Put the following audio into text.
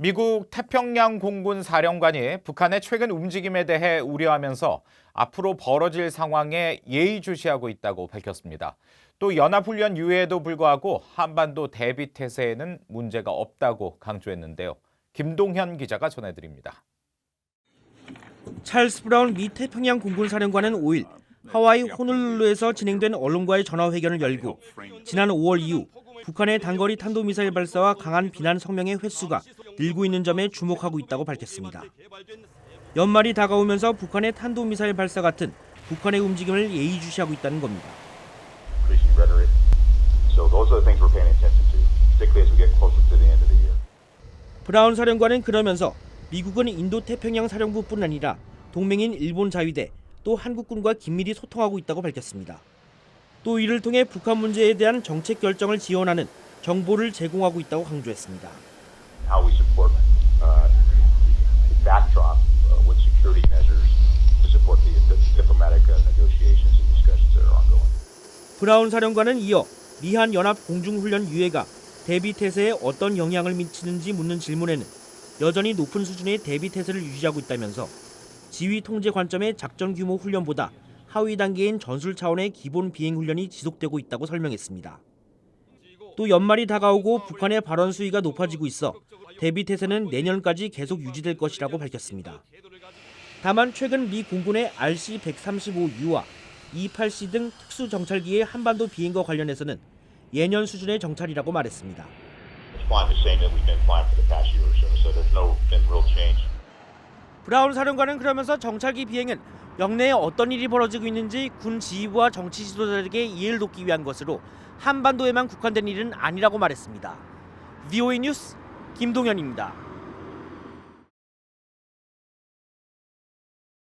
미국 태평양 공군 사령관이 북한의 최근 움직임에 대해 우려하면서 앞으로 벌어질 상황에 예의주시하고 있다고 밝혔습니다. 또 연합훈련 유예에도 불구하고 한반도 대비 태세에는 문제가 없다고 강조했는데요. 김동현 기자가 전해드립니다. 찰스 브라운 미 태평양 공군 사령관은 5일 하와이 호놀룰루에서 진행된 언론과의 전화회견을 열고 지난 5월 이후 북한의 단거리 탄도미사일 발사와 강한 비난 성명의 횟수가 늘고 있는 점에 주목하고 있다고 밝혔습니다. 연말이 다가오면서 북한의 탄도미사일 발사 같은 북한의 움직임을 예의주시하고 있다는 겁니다. 브라운 사령관은 그러면서 미국은 인도태평양 사령부뿐 아니라 동맹인 일본 자위대 또 한국군과 긴밀히 소통하고 있다고 밝혔습니다. 또 이를 통해 북한 문제에 대한 정책 결정을 지원하는 정보를 제공하고 있다고 강조했습니다. 브라운 사령관은 이어 미한 연합 공중훈련 유예가 대비 태세에 어떤 영향을 미치는지 묻는 질문에는 여전히 높은 수준의 대비 태세를 유지하고 있다면서 지휘 통제 관점의 작전 규모 훈련보다 하위 단계인 전술 차원의 기본 비행 훈련이 지속되고 있다고 설명했습니다. 또 연말이 다가오고 북한의 발언 수위가 높아지고 있어 대비 태세는 내년까지 계속 유지될 것이라고 밝혔습니다. 다만 최근 미 공군의 RC-135U와 E-8C 등 특수 정찰기의 한반도 비행과 관련해서는 예년 수준의 정찰이라고 말했습니다. 브라운 사령관은 그러면서 정찰기 비행은 영내에 어떤 일이 벌어지고 있는지 군 지휘부와 정치 지도자들에게 이해를 돕기 위한 것으로 한반도에만 국한된 일은 아니라고 말했습니다. VOA 뉴스 김동현입니다.